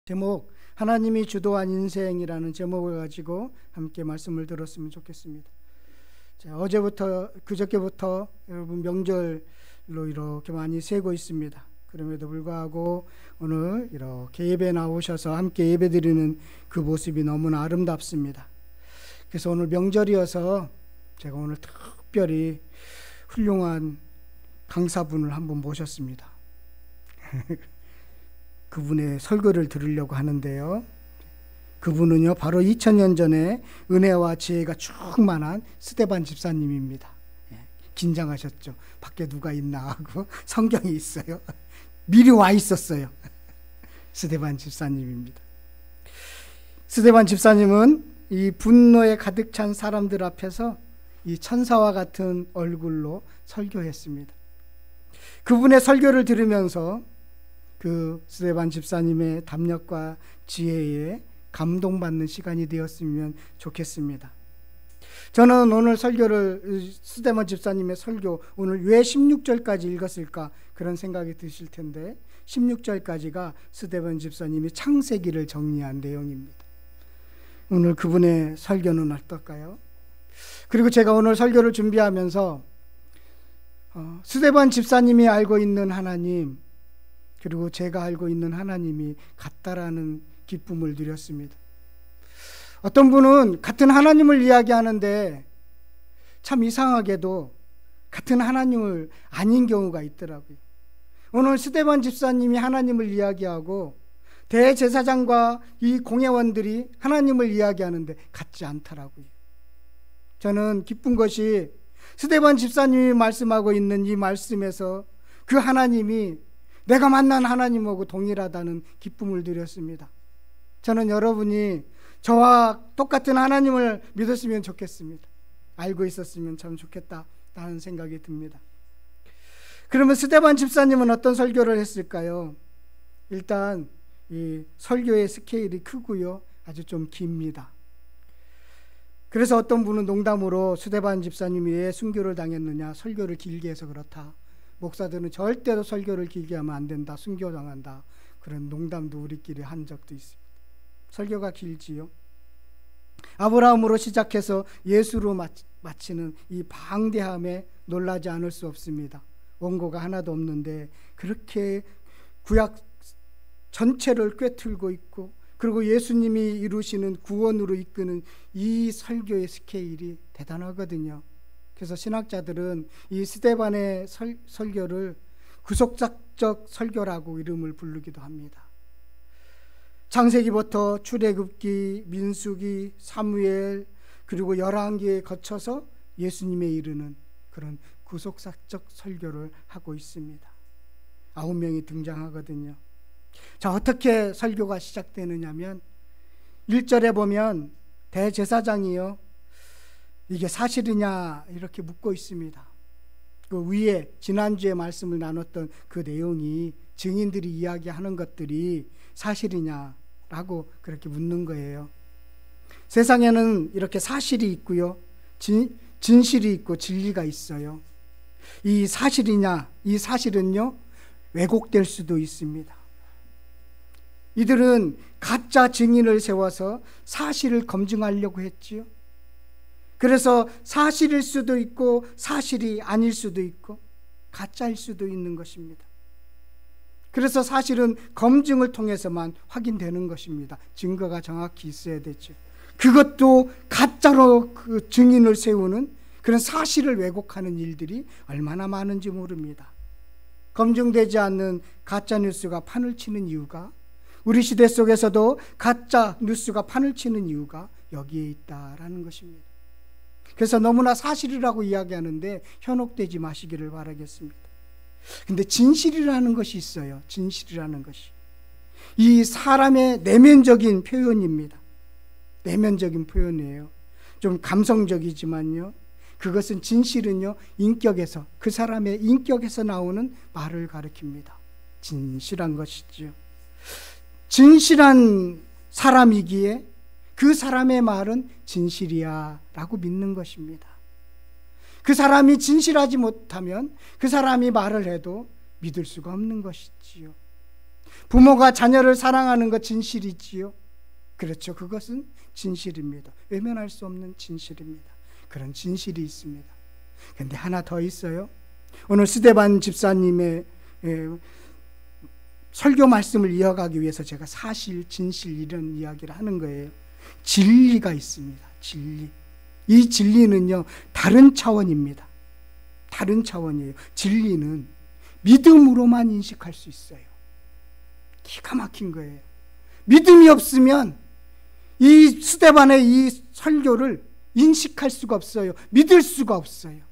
제목, 하나님이 주도한 인생이라는 제목을 가지고 함께 말씀을 들었으면 좋겠습니다. 자, 어제부터 그저께부터 여러분 명절로 이렇게 많이 세고 있습니다. 그럼에도 불구하고 오늘 이렇게 예배 나오셔서 함께 예배드리는 그 모습이 너무나 아름답습니다. 그래서 오늘 명절이어서 제가 오늘 특별히 훌륭한 강사분을 한분 모셨습니다. 그분의 설교를 들으려고 하는데요. 그분은요, 바로 2000년 전에 은혜와 지혜가 충만한 스데반 집사님입니다. 긴장하셨죠? 밖에 누가 있나 하고 성경이 있어요. 미리 와 있었어요. 스데반 집사님입니다. 스데반 집사님은 이 분노에 가득 찬 사람들 앞에서 이 천사와 같은 얼굴로 설교했습니다. 그분의 설교를 들으면서 그 스데반 집사님의 담력과 지혜에 감동받는 시간이 되었으면 좋겠습니다. 저는 오늘 스데반 집사님의 설교, 오늘 왜 16절까지 읽었을까 그런 생각이 드실 텐데 16절까지가 스데반 집사님이 창세기를 정리한 내용입니다. 오늘 그분의 설교는 어떨까요? 그리고 제가 오늘 설교를 준비하면서 스데반 집사님이 알고 있는 하나님, 그리고 제가 알고 있는 하나님이 같다라는 기쁨을 누렸습니다. 어떤 분은 같은 하나님을 이야기하는데 참 이상하게도 같은 하나님을 아닌 경우가 있더라고요. 오늘 스데반 집사님이 하나님을 이야기하고 대제사장과 이 공회원들이 하나님을 이야기하는데 같지 않더라고요. 저는 기쁜 것이 스데반 집사님이 말씀하고 있는 이 말씀에서 그 하나님이 내가 만난 하나님하고 동일하다는 기쁨을 누렸습니다. 저는 여러분이 저와 똑같은 하나님을 믿었으면 좋겠습니다. 알고 있었으면 참 좋겠다라는 생각이 듭니다. 그러면 스데반 집사님은 어떤 설교를 했을까요? 일단 이 설교의 스케일이 크고요, 아주 좀 깁니다. 그래서 어떤 분은 농담으로 스데반 집사님이 왜 순교를 당했느냐, 설교를 길게 해서 그렇다, 목사들은 절대로 설교를 길게 하면 안 된다, 순교당한다, 그런 농담도 우리끼리 한 적도 있습니다. 설교가 길지요. 아브라함으로 시작해서 예수로 마치는 이 방대함에 놀라지 않을 수 없습니다. 원고가 하나도 없는데 그렇게 구약 전체를 꿰뚫고 있고, 그리고 예수님이 이루시는 구원으로 이끄는 이 설교의 스케일이 대단하거든요. 그래서 신학자들은 이 스데반의 설교를 구속사적 설교라고 이름을 부르기도 합니다. 창세기부터 출애굽기, 민수기, 사무엘, 그리고 열왕기에 거쳐서 예수님에 이르는 그런 구속사적 설교를 하고 있습니다. 9명이 등장하거든요. 자, 어떻게 설교가 시작되느냐면 1절에 보면 대제사장이요, 이게 사실이냐 이렇게 묻고 있습니다. 그 위에 지난주에 말씀을 나눴던 그 내용이, 증인들이 이야기하는 것들이 사실이냐라고 그렇게 묻는 거예요. 세상에는 이렇게 사실이 있고요, 진실이 있고 진리가 있어요. 이 사실이냐, 이 사실은요 왜곡될 수도 있습니다. 이들은 가짜 증인을 세워서 사실을 검증하려고 했지요. 그래서 사실일 수도 있고 사실이 아닐 수도 있고 가짜일 수도 있는 것입니다. 그래서 사실은 검증을 통해서만 확인되는 것입니다. 증거가 정확히 있어야 되죠. 그것도 가짜로 그 증인을 세우는 그런 사실을 왜곡하는 일들이 얼마나 많은지 모릅니다. 검증되지 않는 가짜 뉴스가 판을 치는 이유가, 우리 시대 속에서도 가짜 뉴스가 판을 치는 이유가 여기에 있다라는 것입니다. 그래서 너무나 사실이라고 이야기하는데 현혹되지 마시기를 바라겠습니다. 근데 진실이라는 것이 있어요. 진실이라는 것이 이 사람의 내면적인 표현입니다. 내면적인 표현이에요. 좀 감성적이지만요, 그것은, 진실은요 인격에서, 그 사람의 인격에서 나오는 말을 가리킵니다. 진실한 것이지요. 진실한 사람이기에 그 사람의 말은 진실이야 라고 믿는 것입니다. 그 사람이 진실하지 못하면 그 사람이 말을 해도 믿을 수가 없는 것이지요. 부모가 자녀를 사랑하는 것 진실이지요. 그렇죠. 그것은 진실입니다. 외면할 수 없는 진실입니다. 그런 진실이 있습니다. 그런데 하나 더 있어요. 오늘 스데반 집사님의 설교 말씀을 이어가기 위해서 제가 사실, 진실 이런 이야기를 하는 거예요. 진리가 있습니다. 진리. 이 진리는요, 다른 차원입니다. 다른 차원이에요. 진리는 믿음으로만 인식할 수 있어요. 기가 막힌 거예요. 믿음이 없으면 이 스데반의 이 설교를 인식할 수가 없어요. 믿을 수가 없어요.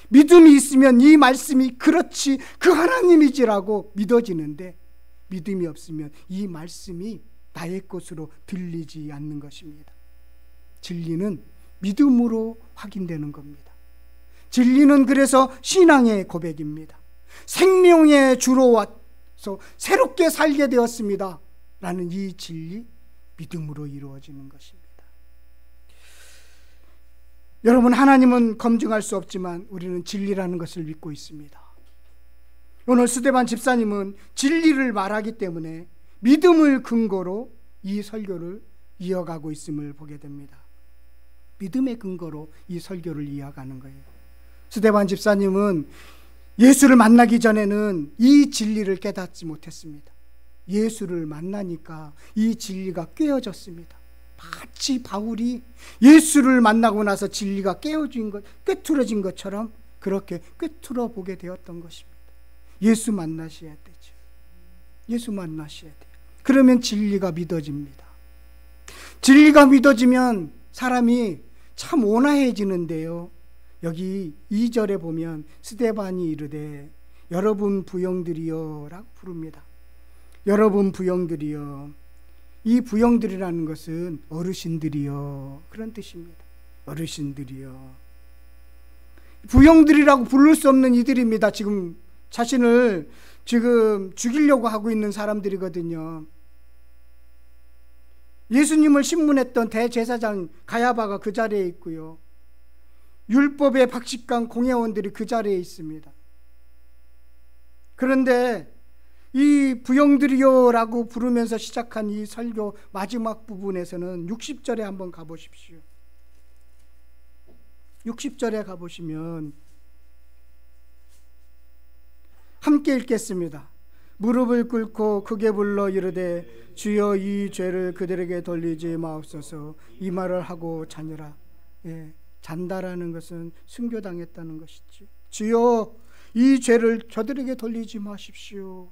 믿음이 있으면 이 말씀이 그렇지, 그 하나님이지라고 믿어지는데, 믿음이 없으면 이 말씀이 나의 것으로 들리지 않는 것입니다. 진리는 믿음으로 확인되는 겁니다. 진리는 그래서 신앙의 고백입니다. 생명의 주로 와서 새롭게 살게 되었습니다 라는 이 진리, 믿음으로 이루어지는 것입니다. 여러분, 하나님은 검증할 수 없지만 우리는 진리라는 것을 믿고 있습니다. 오늘 스데반 집사님은 진리를 말하기 때문에 믿음을 근거로 이 설교를 이어가고 있음을 보게 됩니다. 믿음의 근거로 이 설교를 이어가는 거예요. 스데반 집사님은 예수를 만나기 전에는 이 진리를 깨닫지 못했습니다. 예수를 만나니까 이 진리가 깨어졌습니다. 마치 바울이 예수를 만나고 나서 진리가 꿰뚫어진 것처럼 그렇게 꿰뚫어 보게 되었던 것입니다. 예수 만나셔야 되죠. 예수 만나셔야 돼요. 그러면 진리가 믿어집니다. 진리가 믿어지면 사람이 참 온화해지는데요. 여기 2절에 보면 스데반이 이르되 여러분 부형들이여 라고 부릅니다. 여러분 부형들이여. 이 부형들이라는 것은 어르신들이여 그런 뜻입니다. 어르신들이여. 부형들이라고 부를 수 없는 이들입니다. 지금 자신을 죽이려고 하고 있는 사람들이거든요. 예수님을 신문했던 대제사장 가야바가 그 자리에 있고요. 율법의 박식관 공회원들이 그 자리에 있습니다. 그런데 이 부형들이여라고 부르면서 시작한 이 설교 마지막 부분에서는 60절에 한번 가보십시오. 60절에 가보시면 함께 읽겠습니다. 무릎을 꿇고 크게 불러 이르되 주여 이 죄를 그들에게 돌리지 마옵소서. 이 말을 하고 자느라. 잔다라는 것은 순교당했다는 것이죠. 주여 이 죄를 저들에게 돌리지 마십시오.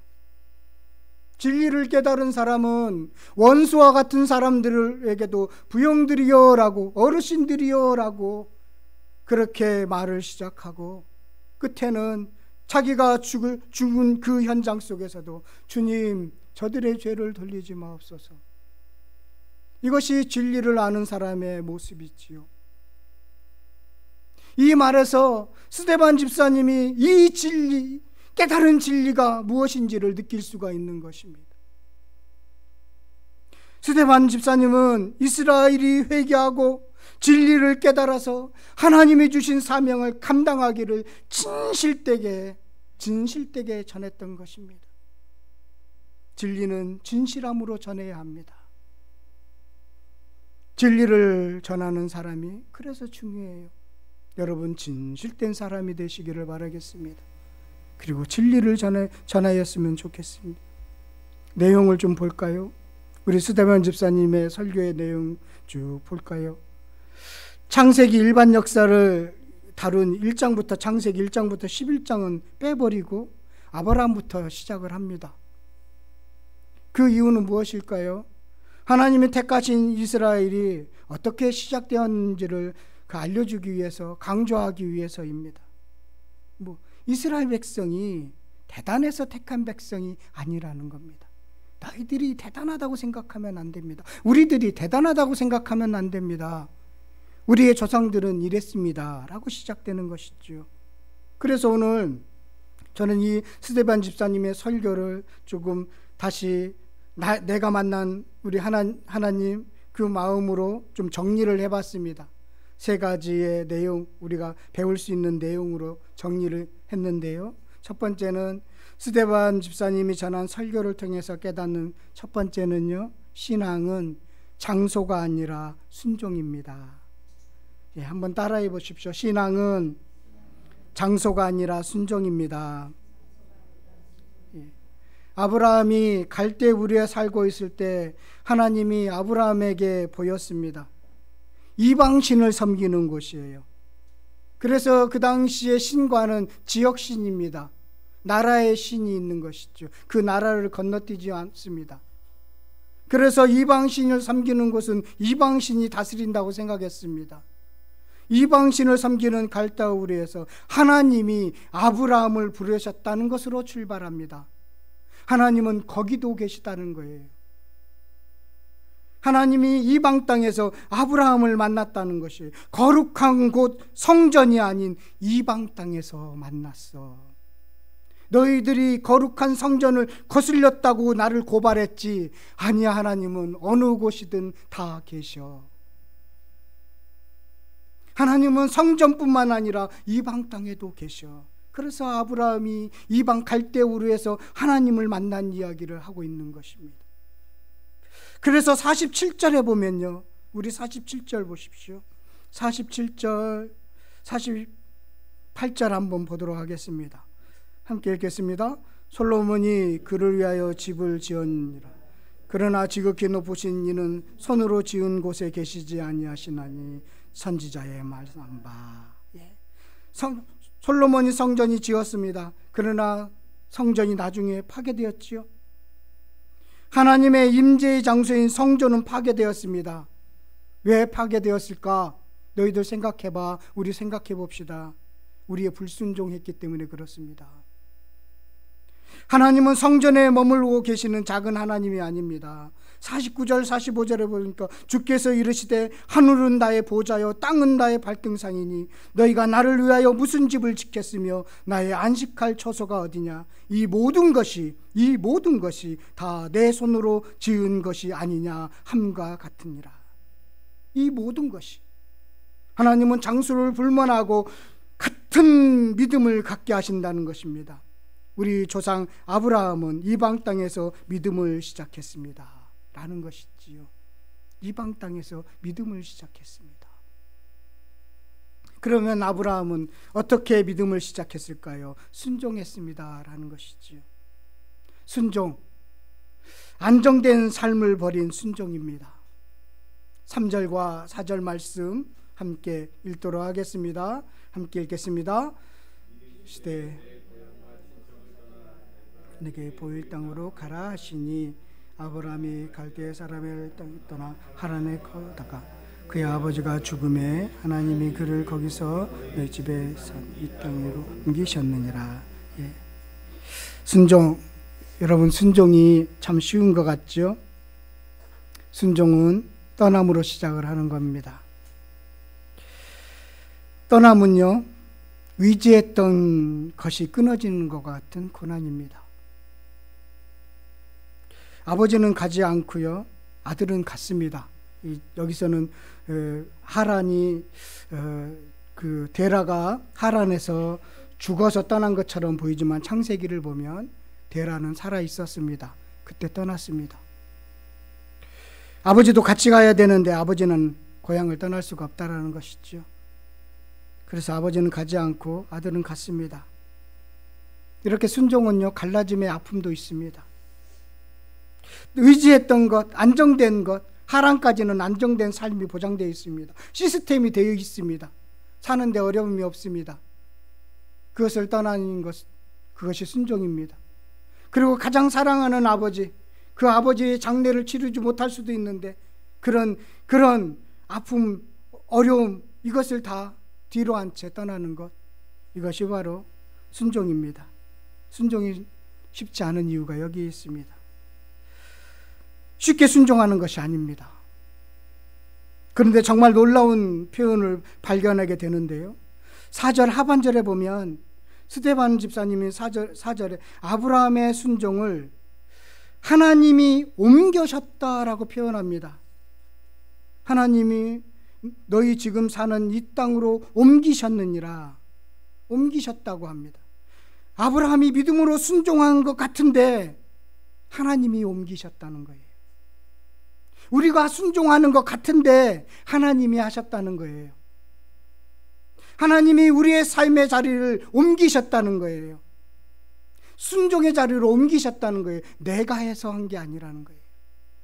진리를 깨달은 사람은 원수와 같은 사람들에게도 부형들이여라고, 어르신들이여라고 그렇게 말을 시작하고 끝에는 자기가 죽은 그 현장 속에서도 주님 저들의 죄를 돌리지 마옵소서. 이것이 진리를 아는 사람의 모습이지요. 이 말에서 스데반 집사님이 이 진리, 깨달은 진리가 무엇인지를 느낄 수가 있는 것입니다. 스데반 집사님은 이스라엘이 회개하고 진리를 깨달아서 하나님이 주신 사명을 감당하기를 진실되게 전했던 것입니다. 진리는 진실함으로 전해야 합니다. 진리를 전하는 사람이 그래서 중요해요. 여러분 진실된 사람이 되시기를 바라겠습니다. 그리고 진리를 전하였으면 좋겠습니다. 내용을 좀 볼까요? 우리 스데반 집사님의 설교의 내용 쭉 볼까요? 창세기 일반 역사를 다룬 1장부터 창세기 1장부터 11장은 빼버리고 아브라함부터 시작을 합니다. 그 이유는 무엇일까요? 하나님이 택하신 이스라엘이 어떻게 시작되었는지를 알려주기 위해서, 강조하기 위해서입니다. 이스라엘 백성이 대단해서 택한 백성이 아니라는 겁니다. 너희들이 대단하다고 생각하면 안 됩니다. 우리들이 대단하다고 생각하면 안 됩니다. 우리의 조상들은 이랬습니다 라고 시작되는 것이죠. 그래서 오늘 저는 이 스데반 집사님의 설교를 조금 다시 내가 만난 우리 하나님 그 마음으로 좀 정리를 해봤습니다. 3가지의 내용, 우리가 배울 수 있는 내용으로 정리를 했는데요. 첫 번째는 스데반 집사님이 전한 설교를 통해서 깨닫는 첫 번째는요, 신앙은 장소가 아니라 순종입니다. 예, 한번 따라해 보십시오. 신앙은 장소가 아니라 순종입니다. 예. 아브라함이 갈대 우르에 살고 있을 때 하나님이 아브라함에게 보였습니다. 이방신을 섬기는 곳이에요. 그래서 그 당시의 신과는 지역신입니다. 나라의 신이 있는 것이죠. 그 나라를 건너뛰지 않습니다. 그래서 이방신을 섬기는 곳은 이방신이 다스린다고 생각했습니다. 이방신을 섬기는 갈대우르에서 하나님이 아브라함을 부르셨다는 것으로 출발합니다. 하나님은 거기도 계시다는 거예요. 하나님이 이방 땅에서 아브라함을 만났다는 것이 거룩한 곳 성전이 아닌 이방 땅에서 만났어. 너희들이 거룩한 성전을 거슬렸다고 나를 고발했지. 아니야, 하나님은 어느 곳이든 다 계셔. 하나님은 성전뿐만 아니라 이방 땅에도 계셔. 그래서 아브라함이 이방 갈대우르에서 하나님을 만난 이야기를 하고 있는 것입니다. 그래서 47절에 보면요, 우리 47절 보십시오. 47절 48절 한번 보도록 하겠습니다. 함께 읽겠습니다. 솔로몬이 그를 위하여 집을 지었니라. 그러나 지극히 높으신 이는 손으로 지은 곳에 계시지 아니하시나니 선지자의 말씀바. 예. 솔로몬이 성전이 지었습니다. 그러나 성전이 나중에 파괴되었지요. 하나님의 임재의 장소인 성전은 파괴되었습니다. 왜 파괴되었을까? 너희들 생각해봐. 우리 생각해 봅시다. 우리의 불순종했기 때문에 그렇습니다. 하나님은 성전에 머물고 계시는 작은 하나님이 아닙니다. 49절 45절에 보니까 주께서 이르시되 하늘은 나의 보좌요 땅은 나의 발등상이니 너희가 나를 위하여 무슨 집을 짓겠으며 나의 안식할 처소가 어디냐. 이 모든 것이 다 내 손으로 지은 것이 아니냐 함과 같으니라. 이 모든 것이 하나님은 장소를 불문하고 같은 믿음을 갖게 하신다는 것입니다. 우리 조상 아브라함은 이방 땅에서 믿음을 시작했습니다 라는 것이지요. 이방 땅에서 믿음을 시작했습니다. 그러면 아브라함은 어떻게 믿음을 시작했을까요? 순종했습니다 라는 것이지요. 순종, 안정된 삶을 버린 순종입니다. 3절과 4절 말씀 함께 읽도록 하겠습니다. 함께 읽겠습니다. 시대 내게 보일 땅으로 가라 하시니 아브라함이 갈대 사람의 땅에 떠나 하란에 거다가 그의 아버지가 죽음에 하나님이 그를 거기서 내 집에 산 이 땅으로 옮기셨느니라. 예. 순종, 여러분 순종이 참 쉬운 것 같죠? 순종은 떠남으로 시작을 하는 겁니다. 떠남은요, 의지했던 것이 끊어지는 것 같은 고난입니다. 아버지는 가지 않고요, 아들은 갔습니다. 여기서는 하란이 그 데라가 하란에서 죽어서 떠난 것처럼 보이지만 창세기를 보면 데라는 살아 있었습니다. 그때 떠났습니다. 아버지도 같이 가야 되는데 아버지는 고향을 떠날 수가 없다라는 것이죠. 그래서 아버지는 가지 않고 아들은 갔습니다. 이렇게 순종은요, 갈라짐의 아픔도 있습니다. 의지했던 것, 안정된 것, 하란까지는 안정된 삶이 보장되어 있습니다. 시스템이 되어 있습니다. 사는데 어려움이 없습니다. 그것을 떠나는 것, 그것이 순종입니다. 그리고 가장 사랑하는 아버지, 그 아버지의 장례를 치르지 못할 수도 있는데 그런 아픔, 어려움, 이것을 다 뒤로 한 채 떠나는 것, 이것이 바로 순종입니다. 순종이 쉽지 않은 이유가 여기에 있습니다. 쉽게 순종하는 것이 아닙니다. 그런데 정말 놀라운 표현을 발견하게 되는데요, 4절 하반절에 보면 스데반 집사님이 4절에 아브라함의 순종을 하나님이 옮겨셨다라고 표현합니다. 하나님이 너희 지금 사는 이 땅으로 옮기셨느니라, 옮기셨다고 합니다. 아브라함이 믿음으로 순종한 것 같은데 하나님이 옮기셨다는 거예요. 우리가 순종하는 것 같은데 하나님이 하셨다는 거예요. 하나님이 우리의 삶의 자리를 옮기셨다는 거예요. 순종의 자리로 옮기셨다는 거예요. 내가 해서 한 게 아니라는 거예요.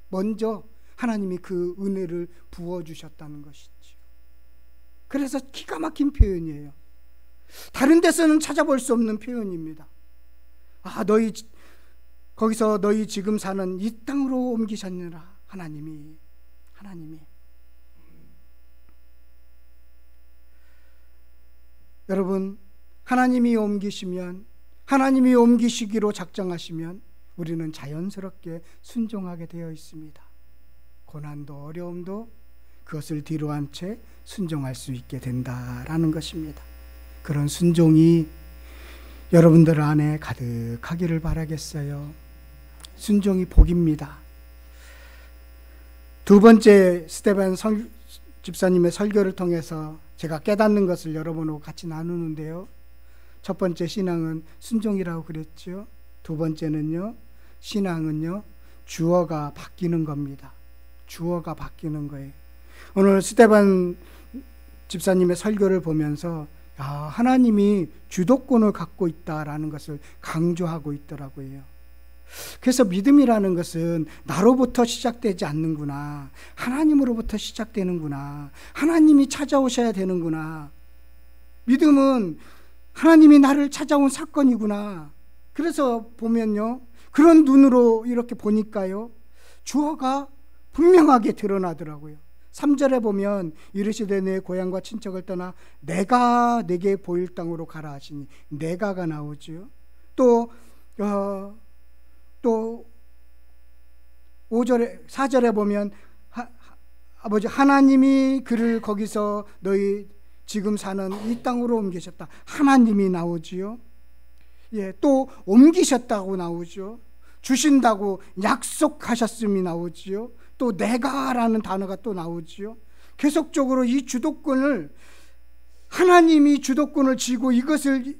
먼저 하나님이 그 은혜를 부어주셨다는 것이죠. 그래서 기가 막힌 표현이에요. 다른 데서는 찾아볼 수 없는 표현입니다. 거기서 너희 지금 사는 이 땅으로 옮기셨느라. 하나님이 여러분, 하나님이 옮기시기로 작정하시면 우리는 자연스럽게 순종하게 되어 있습니다. 고난도 어려움도 그것을 뒤로한 채 순종할 수 있게 된다라는 것입니다. 그런 순종이 여러분들 안에 가득하기를 바라겠어요. 순종이 복입니다. 두 번째 스테반 집사님의 설교를 통해서 제가 깨닫는 것을 여러분하고 같이 나누는데요. 첫 번째 신앙은 순종이라고 그랬죠. 두 번째는요, 신앙은요, 주어가 바뀌는 겁니다. 주어가 바뀌는 거예요. 오늘 스테반 집사님의 설교를 보면서 하나님이 주도권을 갖고 있다라는 것을 강조하고 있더라고요. 그래서 믿음이라는 것은 나로부터 시작되지 않는구나. 하나님으로부터 시작되는구나. 하나님이 찾아오셔야 되는구나. 믿음은 하나님이 나를 찾아온 사건이구나. 그래서 보면요, 그런 눈으로 이렇게 보니까요, 주어가 분명하게 드러나더라고요. 3절에 보면 이르시되 내 고향과 친척을 떠나 내가 내게 보일 땅으로 가라 하시니 내가가 나오죠. 또 4절에 보면 아버지 하나님이 그를 거기서 너희 지금 사는 이 땅으로 옮기셨다. 하나님이 나오지요. 또 옮기셨다고 나오죠. 주신다고 약속하셨음이 나오지요. 또 내가라는 단어가 또 나오지요. 계속적으로 이 주도권을, 하나님이 주도권을 쥐고 이것을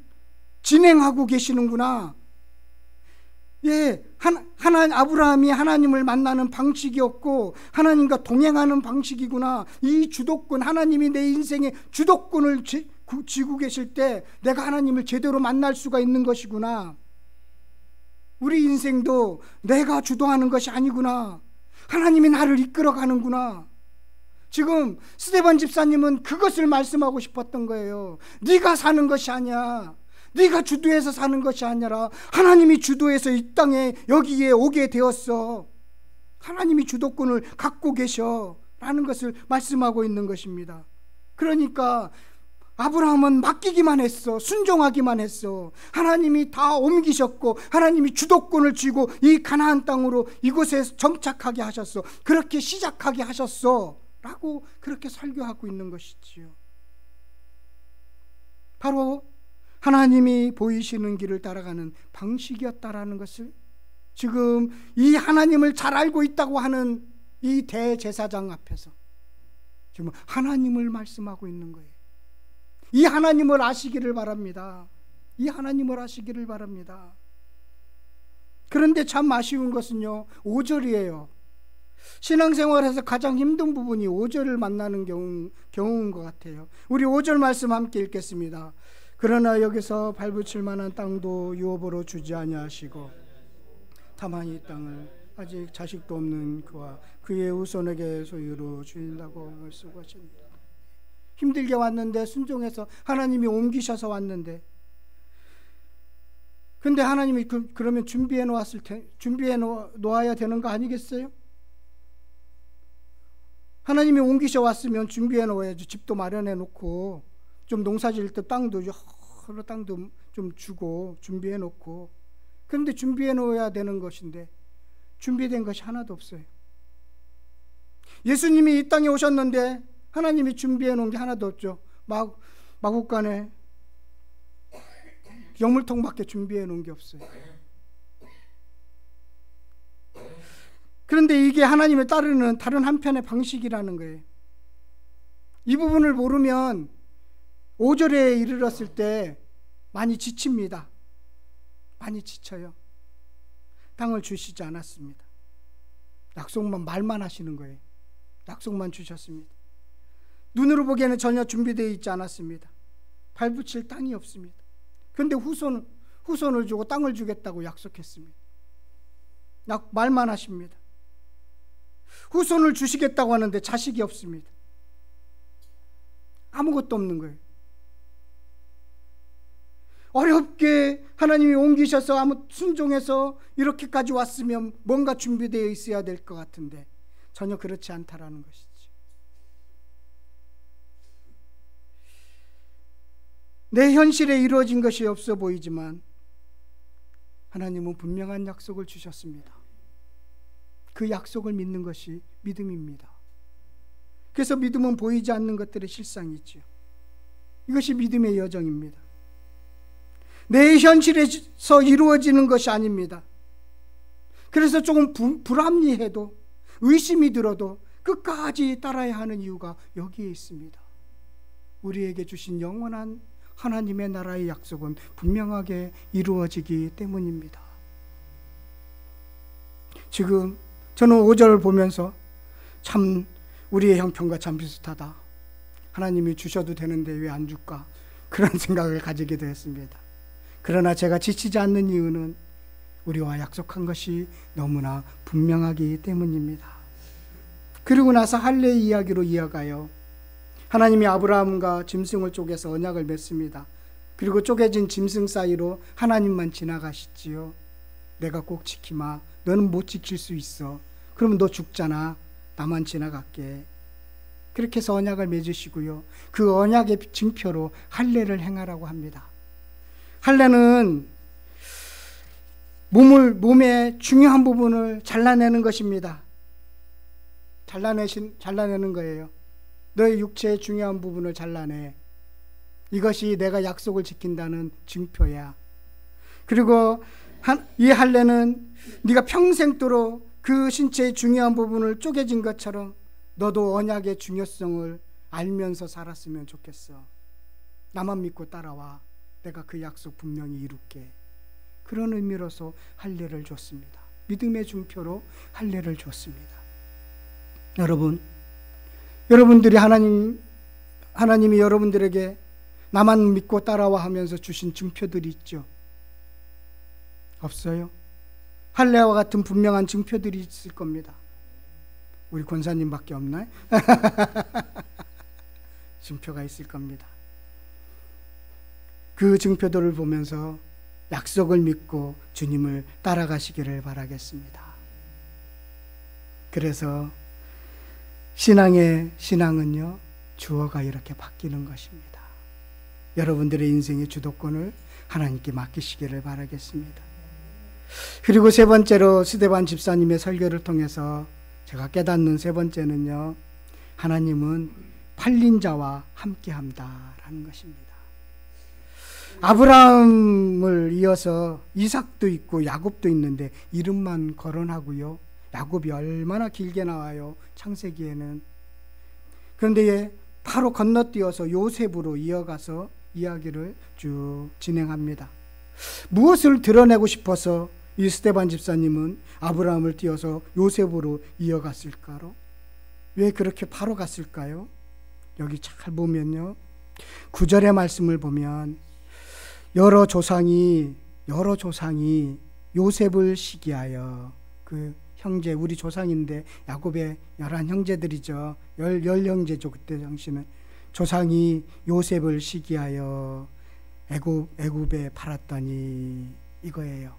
진행하고 계시는구나. 아브라함이 하나님을 만나는 방식이었고 하나님과 동행하는 방식이구나. 이 주도권, 하나님이 내 인생의 주도권을 쥐고 계실 때 내가 하나님을 제대로 만날 수가 있는 것이구나. 우리 인생도 내가 주도하는 것이 아니구나. 하나님이 나를 이끌어 가는구나. 지금 스테반 집사님은 그것을 말씀하고 싶었던 거예요. 네가 사는 것이 아니야. 네가 주도해서 사는 것이 아니라 하나님이 주도해서 이 땅에 여기에 오게 되었어. 하나님이 주도권을 갖고 계셔 라는 것을 말씀하고 있는 것입니다. 그러니까 아브라함은 맡기기만 했어. 순종하기만 했어. 하나님이 다 옮기셨고 하나님이 주도권을 쥐고 이 가나안 땅으로 이곳에 정착하게 하셨어. 그렇게 시작하게 하셨어 라고 그렇게 설교하고 있는 것이지요. 바로 하나님이 보이시는 길을 따라가는 방식이었다라는 것을 지금 이 하나님을 잘 알고 있다고 하는 이 대제사장 앞에서 지금 하나님을 말씀하고 있는 거예요. 이 하나님을 아시기를 바랍니다. 이 하나님을 아시기를 바랍니다. 그런데 참 아쉬운 것은요, 5절이에요. 신앙생활에서 가장 힘든 부분이 5절을 만나는 경우인 것 같아요. 우리 5절 말씀 함께 읽겠습니다. 그러나 여기서 발붙일 만한 땅도 유업으로 주지 아니하시고 다만 이 땅을 아직 자식도 없는 그와 그의 후손에게 소유로 주인다고 말씀하십니다. 힘들게 왔는데 순종해서 하나님이 옮기셔서 왔는데, 근데 하나님이 그러면 준비해 놓아야 되는 거 아니겠어요? 하나님이 옮기셔 왔으면 준비해 놓아야지. 집도 마련해 놓고 좀 농사 지을 때 땅도 여러 땅도 좀 주고 준비해 놓고. 그런데 준비해 놓아야 되는 것인데 준비된 것이 하나도 없어요. 예수님이 이 땅에 오셨는데 하나님이 준비해 놓은 게 하나도 없죠. 마국간에 영물통밖에 준비해 놓은 게 없어요. 그런데 이게 하나님을 따르는 다른 한편의 방식이라는 거예요. 이 부분을 모르면 5절에 이르렀을 때 많이 지칩니다. 많이 지쳐요. 땅을 주시지 않았습니다. 약속만 말만 하시는 거예요. 약속만 주셨습니다. 눈으로 보기에는 전혀 준비되어 있지 않았습니다. 발붙일 땅이 없습니다. 그런데 후손을 주고 땅을 주겠다고 약속했습니다. 말만 하십니다. 후손을 주시겠다고 하는데 자식이 없습니다. 아무것도 없는 거예요. 어렵게 하나님이 옮기셔서 순종해서 이렇게까지 왔으면 뭔가 준비되어 있어야 될 것 같은데 전혀 그렇지 않다라는 것이죠. 내 현실에 이루어진 것이 없어 보이지만 하나님은 분명한 약속을 주셨습니다. 그 약속을 믿는 것이 믿음입니다. 그래서 믿음은 보이지 않는 것들의 실상이지요. 이것이 믿음의 여정입니다. 내 현실에서 이루어지는 것이 아닙니다. 그래서 조금 불합리해도 의심이 들어도 끝까지 따라야 하는 이유가 여기에 있습니다. 우리에게 주신 영원한 하나님의 나라의 약속은 분명하게 이루어지기 때문입니다. 지금 저는 5절을 보면서 참 우리의 형편과 참 비슷하다. 하나님이 주셔도 되는데 왜 안 줄까? 그런 생각을 가지게 되었습니다. 그러나 제가 지치지 않는 이유는 우리와 약속한 것이 너무나 분명하기 때문입니다. 그리고 나서 할례 이야기로 이어가요. 하나님이 아브라함과 짐승을 쪼개서 언약을 맺습니다. 그리고 쪼개진 짐승 사이로 하나님만 지나가시지요. 내가 꼭 지키마. 너는 못 지킬 수 있어. 그러면 너 죽잖아. 나만 지나갈게. 그렇게 해서 언약을 맺으시고요. 그 언약의 증표로 할례를 행하라고 합니다. 할례는 몸의 중요한 부분을 잘라내는 것입니다. 잘라내는 거예요. 너의 육체의 중요한 부분을 잘라내. 이것이 내가 약속을 지킨다는 증표야. 그리고 이 할례는 네가 평생도록 그 신체의 중요한 부분을 쪼개진 것처럼 너도 언약의 중요성을 알면서 살았으면 좋겠어. 나만 믿고 따라와. 내가 그 약속 분명히 이룰게. 그런 의미로서 할례를 줬습니다. 믿음의 증표로 할례를 줬습니다. 여러분들이 하나님이 여러분들에게 나만 믿고 따라와 하면서 주신 증표들이 있죠? 없어요? 할례와 같은 분명한 증표들이 있을 겁니다. 우리 권사님밖에 없나요? 증표가 있을 겁니다. 그 증표들을 보면서 약속을 믿고 주님을 따라가시기를 바라겠습니다. 그래서 신앙은요, 주어가 이렇게 바뀌는 것입니다. 여러분들의 인생의 주도권을 하나님께 맡기시기를 바라겠습니다. 그리고 세 번째로 스데반 집사님의 설교를 통해서 제가 깨닫는 세 번째는요, 하나님은 팔린 자와 함께한다라는 것입니다. 아브라함을 이어서 이삭도 있고 야곱도 있는데 이름만 거론하고요. 야곱이 얼마나 길게 나와요, 창세기에는. 그런데 바로 건너뛰어서 요셉으로 이어가서 이야기를 쭉 진행합니다. 무엇을 드러내고 싶어서 이 스데반 집사님은 아브라함을 띄어서 요셉으로 이어갔을까요? 왜 그렇게 바로 갔을까요? 여기 잘 보면요, 9절의 말씀을 보면 여러 조상이 요셉을 시기하여, 그 형제, 우리 조상인데 야곱의 11 형제들이죠. 10 형제죠. 그때 당시는 조상이 요셉을 시기하여 애굽에 팔았더니, 이거예요.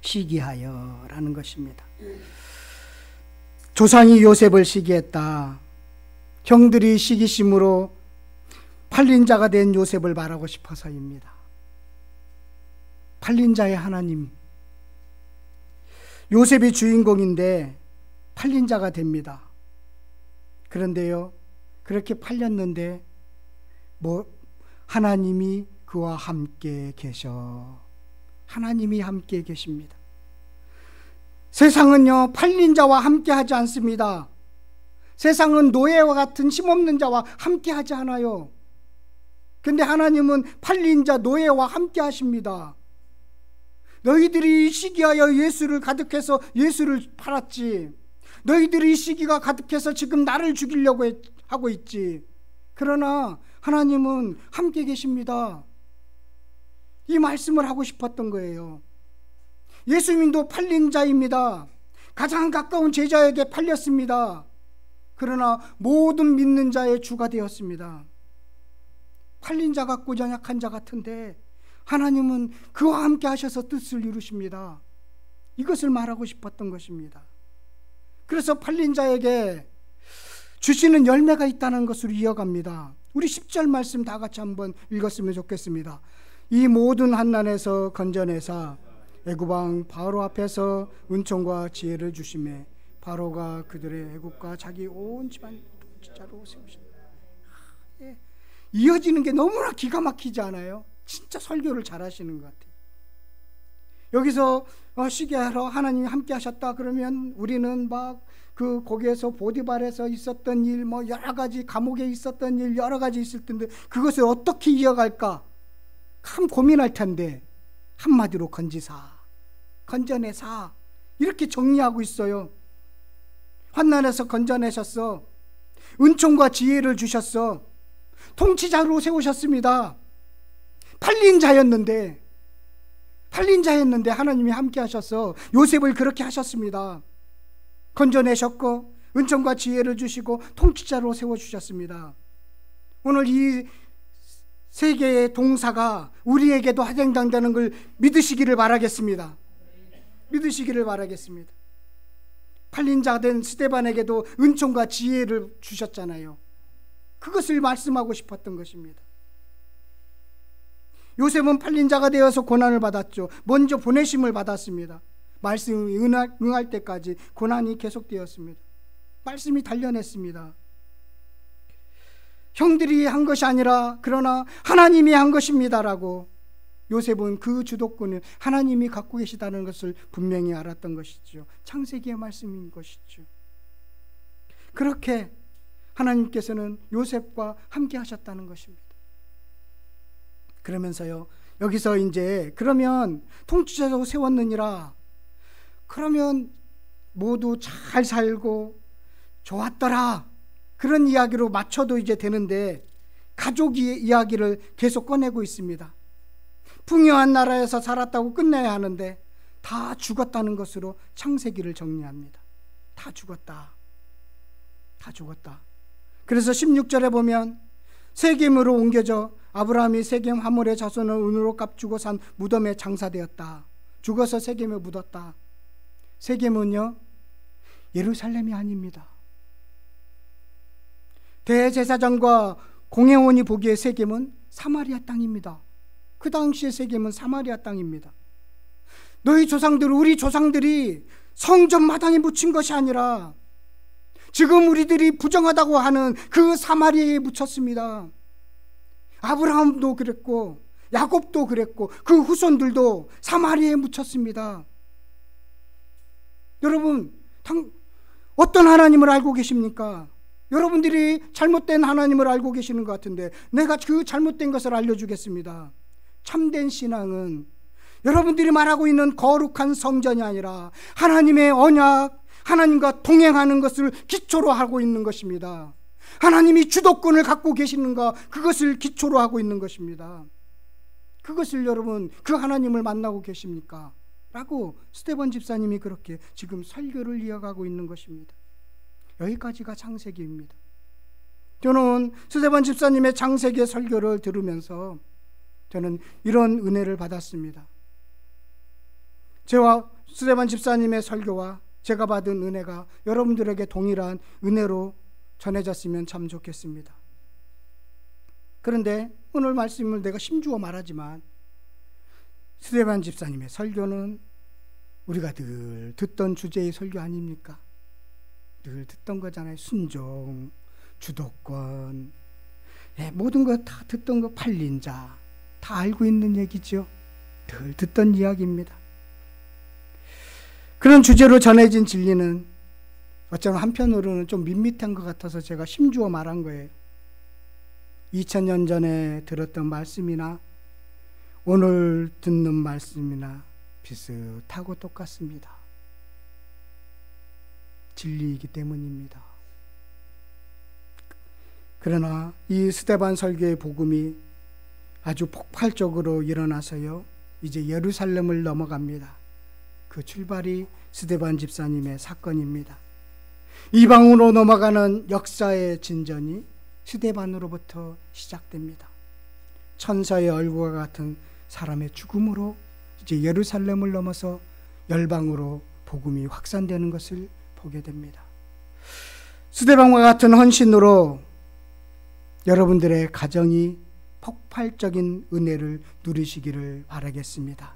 시기하여라는 것입니다. 조상이 요셉을 시기했다. 형들이 시기심으로 팔린 자가 된 요셉을 말하고 싶어서입니다. 팔린 자의 하나님. 요셉이 주인공인데 팔린 자가 됩니다. 그런데요, 그렇게 팔렸는데 하나님이 그와 함께 계셔. 하나님이 함께 계십니다. 세상은요, 팔린 자와 함께 하지 않습니다. 세상은 노예와 같은 힘없는 자와 함께 하지 않아요. 근데 하나님은 팔린 자, 노예와 함께 하십니다. 너희들이 시기하여 예수를 가득해서 예수를 팔았지. 너희들이 시기가 가득해서 지금 나를 죽이려고 하고 있지. 그러나 하나님은 함께 계십니다. 이 말씀을 하고 싶었던 거예요. 예수님도 팔린 자입니다. 가장 가까운 제자에게 팔렸습니다. 그러나 모든 믿는 자의 주가 되었습니다. 팔린 자 같고 연약한 자 같은데 하나님은 그와 함께 하셔서 뜻을 이루십니다. 이것을 말하고 싶었던 것입니다. 그래서 팔린 자에게 주시는 열매가 있다는 것으로 이어갑니다. 우리 10절 말씀 다 같이 한번 읽었으면 좋겠습니다. 이 모든 환난에서 건져내사 애굽왕 바로 앞에서 은총과 지혜를 주시매 바로가 그들의 애굽과 자기 온 집안 통치자로 세우셨다. 이어지는 게 너무나 기가 막히지 않아요? 진짜 설교를 잘하시는 것 같아요. 여기서 시기하러 하나님이 함께 하셨다 그러면 우리는 막 거기에서 보디발에서 있었던 일, 여러 가지 감옥에 있었던 일, 여러 가지 있을 텐데 그것을 어떻게 이어갈까 참 고민할 텐데 한마디로 건지사, 건져내사 이렇게 정리하고 있어요. 환난에서 건져내셨어. 은총과 지혜를 주셨어. 통치자로 세우셨습니다. 팔린 자였는데 하나님이 함께 하셔서 요셉을 그렇게 하셨습니다. 건져내셨고 은총과 지혜를 주시고 통치자로 세워주셨습니다. 오늘 이 세 개의 동사가 우리에게도 활용된다는 걸 믿으시기를 바라겠습니다. 믿으시기를 바라겠습니다. 팔린 자 된 스데반에게도 은총과 지혜를 주셨잖아요. 그것을 말씀하고 싶었던 것입니다. 요셉은 팔린 자가 되어서 고난을 받았죠. 먼저 보내심을 받았습니다. 말씀이 응할 때까지 고난이 계속되었습니다. 말씀이 단련했습니다. 형들이 한 것이 아니라 그러나 하나님이 한 것입니다라고 요셉은 그 주도권을 하나님이 갖고 계시다는 것을 분명히 알았던 것이죠. 창세기의 말씀인 것이죠. 그렇게 하나님께서는 요셉과 함께 하셨다는 것입니다. 그러면서요, 여기서 이제 그러면 통치자로 세웠느니라, 그러면 모두 잘 살고 좋았더라, 그런 이야기로 맞춰도 이제 되는데 가족의 이야기를 계속 꺼내고 있습니다. 풍요한 나라에서 살았다고 끝내야 하는데 다 죽었다는 것으로 창세기를 정리합니다. 다 죽었다. 다 죽었다. 그래서 16절에 보면 세겜으로 옮겨져 아브라함이 세겜 하몰의 자손을 은으로 값주고 산 무덤에 장사되었다. 죽어서 세겜에 묻었다. 세겜은요, 예루살렘이 아닙니다. 대제사장과 공회원이 보기에 세겜은 사마리아 땅입니다. 그 당시의 세겜은 사마리아 땅입니다. 너희 조상들, 우리 조상들이 성전 마당에 묻힌 것이 아니라 지금 우리들이 부정하다고 하는 그 사마리아에 묻혔습니다. 아브라함도 그랬고 야곱도 그랬고 그 후손들도 사마리아에 묻혔습니다. 여러분, 어떤 하나님을 알고 계십니까? 여러분들이 잘못된 하나님을 알고 계시는 것 같은데 내가 그 잘못된 것을 알려주겠습니다. 참된 신앙은 여러분들이 말하고 있는 거룩한 성전이 아니라 하나님의 언약, 하나님과 동행하는 것을 기초로 하고 있는 것입니다. 하나님이 주도권을 갖고 계시는가, 그것을 기초로 하고 있는 것입니다. 그것을 여러분, 그 하나님을 만나고 계십니까? 라고 스데반 집사님이 그렇게 지금 설교를 이어가고 있는 것입니다. 여기까지가 창세기입니다. 저는 스데반 집사님의 창세기의 설교를 들으면서 저는 이런 은혜를 받았습니다. 저와 스데반 집사님의 설교와 제가 받은 은혜가 여러분들에게 동일한 은혜로 전해졌으면 참 좋겠습니다. 그런데 오늘 말씀을 내가 심주어 말하지만 스데반 집사님의 설교는 우리가 늘 듣던 주제의 설교 아닙니까? 늘 듣던 거잖아요. 순종, 주도권, 모든 거 다 듣던 거, 팔린 자 다 알고 있는 얘기죠. 늘 듣던 이야기입니다. 그런 주제로 전해진 진리는 어쩌면 한편으로는 좀 밋밋한 것 같아서 제가 심주어 말한 거예요. 2000년 전에 들었던 말씀이나 오늘 듣는 말씀이나 비슷하고 똑같습니다. 진리이기 때문입니다. 그러나 이 스데반 설교의 복음이 아주 폭발적으로 일어나서요, 이제 예루살렘을 넘어갑니다. 그 출발이 스데반 집사님의 사건입니다. 이방으로 넘어가는 역사의 진전이 스데반으로부터 시작됩니다. 천사의 얼굴과 같은 사람의 죽음으로 이제 예루살렘을 넘어서 열방으로 복음이 확산되는 것을 보게 됩니다. 스데반과 같은 헌신으로 여러분들의 가정이 폭발적인 은혜를 누리시기를 바라겠습니다.